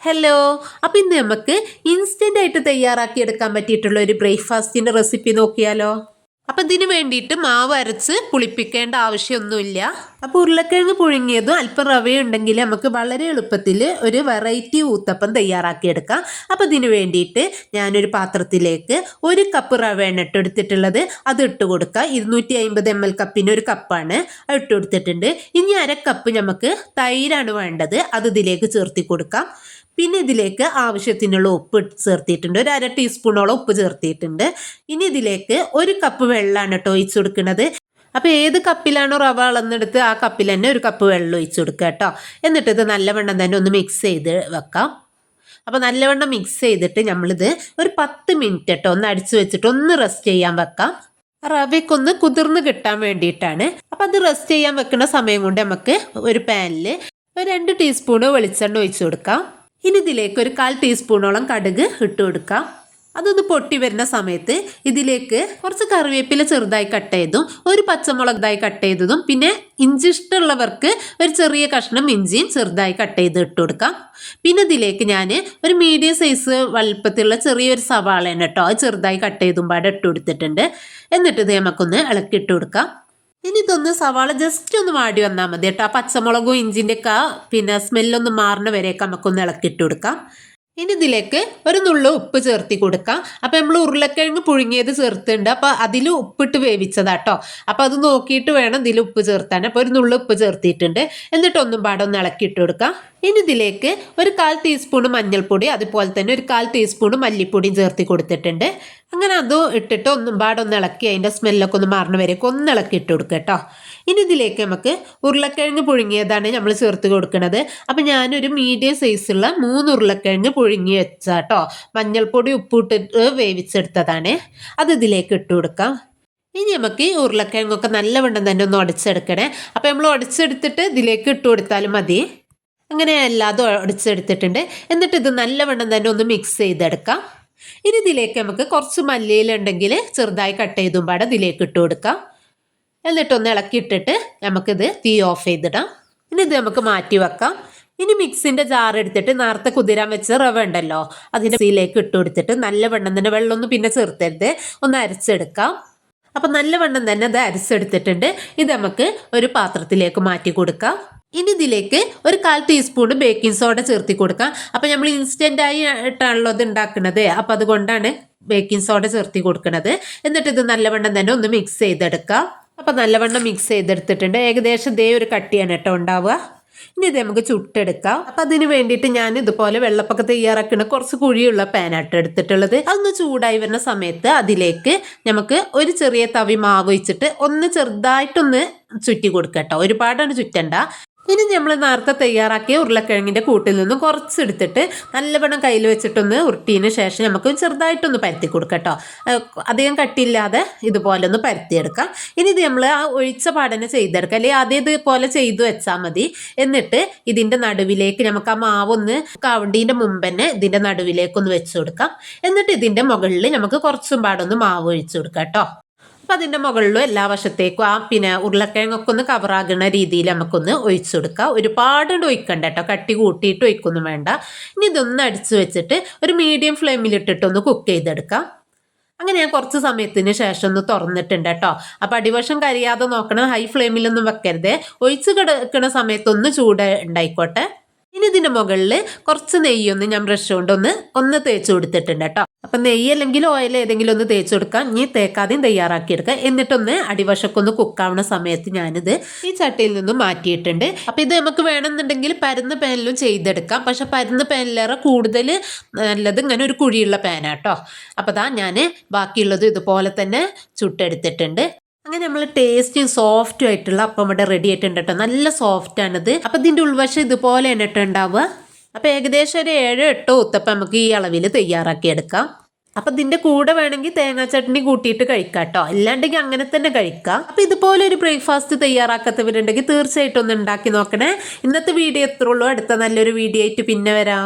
Hello. അപ്പോൾ ഇന്ന് നമുക്ക് ഇൻസ്റ്റൻ്റ് ആയിട്ട് തയ്യാറാക്കിയെടുക്കാൻ പറ്റിയിട്ടുള്ള ഒരു ബ്രേക്ക്ഫാസ്റ്റിൻ്റെ റെസിപ്പി നോക്കിയാലോ. അപ്പം ഇതിന് വേണ്ടിയിട്ട് മാവ് അരച്ച് പുളിപ്പിക്കേണ്ട ആവശ്യമൊന്നുമില്ല. അപ്പോൾ ഉരുളക്കിഴങ്ങ് പുഴുങ്ങിയതും അല്പം റവയുണ്ടെങ്കിൽ നമുക്ക് വളരെ എളുപ്പത്തിൽ ഒരു വെറൈറ്റി ഊത്തപ്പം തയ്യാറാക്കിയെടുക്കാം. അപ്പോൾ ഇതിന് വേണ്ടിയിട്ട് ഞാനൊരു പാത്രത്തിലേക്ക് 1 കപ്പ് റവയാണ് ഇട്ടെടുത്തിട്ടുള്ളത്. അത് ഇട്ട് കൊടുക്കുക. 250 ml കപ്പിന് 1 കപ്പാണ് അത് ഇട്ട് കൊടുത്തിട്ടുണ്ട്. ഇനി 1/2 കപ്പ് നമുക്ക് തൈരാണ് വേണ്ടത്. അത് ഇതിലേക്ക് ചേർത്തി കൊടുക്കാം. പിന്നെ ഇതിലേക്ക് ആവശ്യത്തിനുള്ള ഉപ്പ് ചേർത്തിട്ടുണ്ട്. 1/2 ടീസ്പൂണോളം ഉപ്പ് ചേർത്തിട്ടുണ്ട്. ഇനി ഇതിലേക്ക് 1 കപ്പ് വെള്ളമാണ് കേട്ടോ ഒഴിച്ചു കൊടുക്കുന്നത്. അപ്പോൾ ഏത് കപ്പിലാണോ റവ അളന്നെടുത്ത് ആ കപ്പിൽ തന്നെ 1 കപ്പ് വെള്ളം ഒഴിച്ചു കൊടുക്കുക കേട്ടോ. എന്നിട്ട് ഇത് നല്ലവണ്ണം തന്നെ ഒന്ന് മിക്സ് ചെയ്ത് വെക്കാം. അപ്പോൾ നല്ലവണ്ണം മിക്സ് ചെയ്തിട്ട് നമ്മളിത് ഒരു 10 മിനിറ്റ് കേട്ടോ ഒന്ന് അടിച്ചു വെച്ചിട്ട് ഒന്ന് റെസ്റ്റ് ചെയ്യാൻ വെക്കാം. റവയ്ക്കൊന്ന് കുതിർന്ന് കിട്ടാൻ വേണ്ടിയിട്ടാണ്. അപ്പോൾ അത് റെസ്റ്റ് ചെയ്യാൻ വെക്കുന്ന സമയം കൊണ്ട് നമുക്ക് ഒരു പാനിൽ 2 ടീസ്പൂണ് വെളിച്ചെണ്ണ ഒഴിച്ചു കൊടുക്കാം. ഇനി ഇതിലേക്ക് 1/4 ടീസ്പൂണോളം കടുക് ഇട്ട് കൊടുക്കാം. അതൊന്ന് പൊട്ടി വരുന്ന സമയത്ത് ഇതിലേക്ക് കുറച്ച് കറിവേപ്പില ചെറുതായി കട്ട് ചെയ്തും 1 പച്ചമുളകായി കട്ട് ചെയ്തതും പിന്നെ ഇഞ്ചി ഇഷ്ടമുള്ളവർക്ക് ഒരു ചെറിയ കഷ്ണം ഇഞ്ചിയും ചെറുതായി കട്ട് ചെയ്ത് ഇട്ട് കൊടുക്കാം. പിന്നെ ഇതിലേക്ക് ഞാൻ ഒരു മീഡിയം സൈസ് വലുപ്പത്തിലുള്ള ചെറിയൊരു സവാളയാണ് കേട്ടോ അത് ചെറുതായി കട്ട് ചെയ്തും പാടെ ഇട്ട് കൊടുത്തിട്ടുണ്ട്. എന്നിട്ട് ഇത് നമുക്കൊന്ന് ഇളക്കിയിട്ട് കൊടുക്കാം. ഇനി ഇതൊന്ന് സവാള ജസ്റ്റ് ഒന്ന് വാടി വന്നാൽ മതി കേട്ടോ. ആ പച്ചമുളകും ഇഞ്ചിൻ്റെ ഒക്കെ പിന്നെ സ്മെല്ലൊന്ന് മാറുന്ന വരെയൊക്കെ നമുക്കൊന്ന് ഇളക്കിയിട്ട് കൊടുക്കാം. ഇനി ഇതിലേക്ക് ഒരു നുള്ളു ഉപ്പ് ചേർത്തി കൊടുക്കാം. അപ്പോൾ നമ്മൾ ഉരുളക്കിഴങ്ങ് പുഴുങ്ങിയത് ചേർത്തുണ്ട്. അപ്പോൾ അതിൽ ഉപ്പിട്ട് വേവിച്ചതാട്ടോ. അപ്പോൾ അത് നോക്കിയിട്ട് വേണം ഇതിൽ ഉപ്പ് ചേർത്താൻ. അപ്പോൾ ഒരു നുള്ളു ഉപ്പ് ചേർത്തിട്ടുണ്ട്. എന്നിട്ട് ഒന്നും പാടെ ഒന്ന് ഇളക്കിയിട്ട് കൊടുക്കാം. ഇനി ഇതിലേക്ക് 1/4 ടീസ്പൂണ് മഞ്ഞൾപ്പൊടി അതുപോലെ തന്നെ 1/4 ടീസ്പൂണ് മല്ലിപ്പൊടിയും ചേർത്തി കൊടുത്തിട്ടുണ്ട്. അങ്ങനെ അതും ഇട്ടിട്ട് ഒന്നും പാടെ ഒന്ന് ഇളക്കി അതിൻ്റെ സ്മെല്ലൊക്കെ ഒന്ന് മാറുന്ന വരെയൊക്കെ ഒന്ന് ഇളക്കി ഇട്ട് കൊടുക്കുക കേട്ടോ. ഇനി ഇതിലേക്ക് നമുക്ക് ഉരുളക്കിഴങ്ങ് പുഴുങ്ങിയതാണ് നമ്മൾ ചേർത്ത് കൊടുക്കുന്നത്. അപ്പം ഞാനൊരു മീഡിയം സൈസുള്ള 3 ഉരുളക്കിഴങ്ങ് പുഴുങ്ങി വെച്ചാട്ടോ. മഞ്ഞൾപ്പൊടി ഉപ്പിട്ടിട്ട് വേവിച്ചെടുത്തതാണ്. അത് ഇതിലേക്ക് ഇട്ട് കൊടുക്കാം. ഇനി നമുക്ക് ഈ ഉരുളക്കിഴങ്ങൊക്കെ നല്ലവണ്ണം തന്നെ ഒന്ന് ഉടച്ചെടുക്കണേ. അപ്പോൾ നമ്മൾ ഉടച്ചെടുത്തിട്ട് ഇതിലേക്ക് ഇട്ട് കൊടുത്താലും മതി. അങ്ങനെ എല്ലാതും ഉടച്ചെടുത്തിട്ടുണ്ട്. എന്നിട്ട് ഇത് നല്ലവണ്ണം തന്നെ ഒന്ന് മിക്സ് ചെയ്തെടുക്കാം. ഇനി ഇതിലേക്ക് നമുക്ക് കുറച്ച് മല്ലിയിലുണ്ടെങ്കിൽ ചെറുതായി കട്ട് ചെയ്തും പാടെ ഇതിലേക്ക് ഇട്ട് കൊടുക്കാം. എന്നിട്ടൊന്ന് ഇളക്കിയിട്ടിട്ട് നമുക്കിത് തീ ഓഫ് ചെയ്തിടാം. ഇനി ഇത് നമുക്ക് മാറ്റി വെക്കാം. ഇനി മിക്സിൻ്റെ ജാർ എടുത്തിട്ട് നേരത്തെ കുതിരാൻ വെച്ച റവ ഉണ്ടല്ലോ അതിൻ്റെ ഇതിലേക്ക് ഇട്ട് കൊടുത്തിട്ട് നല്ലവണ്ണം തന്നെ വെള്ളമൊന്നും പിന്നെ ചേർത്തരുത് ഒന്ന് അരച്ചെടുക്കാം. അപ്പം നല്ലവണ്ണം തന്നെ അത് അരച്ചെടുത്തിട്ടുണ്ട്. ഇത് നമുക്ക് ഒരു പാത്രത്തിലേക്ക് മാറ്റി കൊടുക്കാം. ഇനി ഇതിലേക്ക് 1/4 ടീസ്പൂണ് ബേക്കിംഗ് സോഡ ചേർത്തി കൊടുക്കാം. അപ്പോൾ നമ്മൾ ഇൻസ്റ്റൻ്റായി ആയിട്ടാണല്ലോ ഇത് ഉണ്ടാക്കുന്നത്. അപ്പോൾ അതുകൊണ്ടാണ് ബേക്കിംഗ് സോഡ ചേർത്തി കൊടുക്കുന്നത്. എന്നിട്ട് ഇത് നല്ലവണ്ണം തന്നെ ഒന്ന് മിക്സ് ചെയ്തെടുക്കാം. അപ്പോൾ നല്ലവണ്ണം മിക്സ് ചെയ്തെടുത്തിട്ടുണ്ട്. ഏകദേശം ഇതേ ഒരു കട്ടിയാണ് കേട്ടോ ഉണ്ടാവുക. ഇനി ഇത് നമുക്ക് ചുട്ടെടുക്കാം. അപ്പം അതിന് വേണ്ടിയിട്ട് ഞാൻ ഇതുപോലെ വെള്ളപ്പൊക്കെ തയ്യാറാക്കുന്ന കുറച്ച് കുഴിയുള്ള പാനായിട്ട് എടുത്തിട്ടുള്ളത്. അതൊന്ന് ചൂടായി വരുന്ന സമയത്ത് അതിലേക്ക് നമുക്ക് ഒരു ചെറിയ തവി മാവ് വെച്ചിട്ട് ഒന്ന് ചെറുതായിട്ടൊന്ന് ചുറ്റി കൊടുക്കാം കേട്ടോ. ഒരുപാടാണ് ചുറ്റണ്ട. ഇനി നമ്മൾ നേരത്തെ തയ്യാറാക്കിയ ഉരുളക്കിഴങ്ങിൻ്റെ കൂട്ടിൽ നിന്നും കുറച്ചെടുത്തിട്ട് നല്ലവണ്ണം കയ്യിൽ വെച്ചിട്ടൊന്ന് ഉരുട്ടിയതിന് ശേഷം നമുക്ക് ചെറുതായിട്ടൊന്ന് പരത്തി കൊടുക്കാം കേട്ടോ. അധികം കട്ടിയില്ലാതെ ഇതുപോലെ ഒന്ന് പരത്തിയെടുക്കാം. ഇനി ഇത് നമ്മൾ ആ ഒഴിച്ച പാടനെ ചെയ്തെടുക്കാം. അല്ലെങ്കിൽ ആദ്യം ഇതുപോലെ ചെയ്തു വെച്ചാൽ മതി. എന്നിട്ട് ഇതിൻ്റെ നടുവിലേക്ക് നമുക്ക് ആ മാവൊന്ന് കാവണ്ടീൻ്റെ മുമ്പ് തന്നെ ഇതിൻ്റെ നടുവിലേക്കൊന്ന് വെച്ച് കൊടുക്കാം. എന്നിട്ട് ഇതിൻ്റെ മുകളിൽ നമുക്ക് കുറച്ചും പാടൊന്ന് മാവ് ഒഴിച്ചു കൊടുക്കാം കേട്ടോ. അപ്പം അതിൻ്റെ മുകളിലും എല്ലാ വശത്തേക്കും ആ പിന്നെ ഉരുളക്കിഴങ്ങൊക്കെ ഒന്ന് കവറാകുന്ന രീതിയിൽ നമുക്കൊന്ന് ഒഴിച്ചു കൊടുക്കാം. ഒരുപാട് ഒഴിക്കണ്ട കേട്ടോ. കട്ടി കൂട്ടിയിട്ട് ഒഴിക്കൊന്നും വേണ്ട. ഇനി ഇതൊന്ന് അടിച്ചു വെച്ചിട്ട് ഒരു മീഡിയം ഫ്ലെയിമിലിട്ടിട്ടൊന്ന് കുക്ക് ചെയ്തെടുക്കാം. അങ്ങനെ ഞാൻ കുറച്ച് സമയത്തിന് ശേഷം ഒന്ന് തുറന്നിട്ടുണ്ട് കേട്ടോ. അപ്പോൾ അടിവശം കരിയാതെ നോക്കണം. ഹൈ ഫ്ലെയിമിലൊന്നും വെക്കരുത്. ഒഴിച്ച് കിടക്കുന്ന സമയത്തൊന്ന് ചൂട് ഉണ്ടായിക്കോട്ടെ. ഇനി ഇതിൻ്റെ മുകളിൽ കുറച്ച് നെയ്യൊന്ന് ഞാൻ ബ്രഷ് കൊണ്ട് ഒന്ന് തേച്ച് കൊടുത്തിട്ടുണ്ട് കേട്ടോ. അപ്പം നെയ്യ് അല്ലെങ്കിൽ ഓയിൽ ഏതെങ്കിലും ഒന്ന് തേച്ച് കൊടുക്കാം. ഇനി തേക്കാതെയും തയ്യാറാക്കിയെടുക്കുക. എന്നിട്ടൊന്ന് അടിവശമൊക്കെ ഒന്ന് കുക്കാവുന്ന സമയത്ത് ഞാനിത് ഈ ചട്ടിയിൽ നിന്നും മാറ്റിയിട്ടുണ്ട്. അപ്പം ഇത് നമുക്ക് വേണമെന്നുണ്ടെങ്കിൽ പരന്ന പാനിലും ചെയ്തെടുക്കാം. പക്ഷെ പരന്ന പാനിലേറെ കൂടുതൽ നല്ലത് ഇങ്ങനെ ഒരു കുഴിയുള്ള പാനാട്ടോ. അപ്പോൾ ദാ ഞാൻ ബാക്കിയുള്ളത് ഇതുപോലെ തന്നെ ചുട്ടെടുത്തിട്ടുണ്ട്. അങ്ങനെ നമ്മൾ ടേസ്റ്റും സോഫ്റ്റും ആയിട്ടുള്ള അപ്പം ഇവിടെ റെഡി ആയിട്ടുണ്ട് കേട്ടോ. നല്ല സോഫ്റ്റാണിത്. അപ്പം ഇതിൻ്റെ ഉൾവശം ഇതുപോലെയാണ് കേട്ടോ ഉണ്ടാവുക. അപ്പോൾ ഏകദേശം ഒരു 7-8 ഊത്തപ്പം നമുക്ക് ഈ അളവിൽ തയ്യാറാക്കിയെടുക്കാം. അപ്പം ഇതിൻ്റെ കൂടെ വേണമെങ്കിൽ തേങ്ങാ ചട്നി കൂട്ടിയിട്ട് കഴിക്കാം കേട്ടോ. അല്ലാണ്ടെങ്കിൽ അങ്ങനെ തന്നെ കഴിക്കാം. അപ്പം ഇതുപോലെ ഒരു ബ്രേക്ക്ഫാസ്റ്റ് തയ്യാറാക്കാത്തവരുണ്ടെങ്കിൽ തീർച്ചയായിട്ടും ഒന്ന് ഉണ്ടാക്കി നോക്കണേ. ഇന്നത്തെ വീഡിയോ എത്ര ഉള്ളൂ. അടുത്ത നല്ലൊരു വീഡിയോ ആയിട്ട് പിന്നെ വരാം.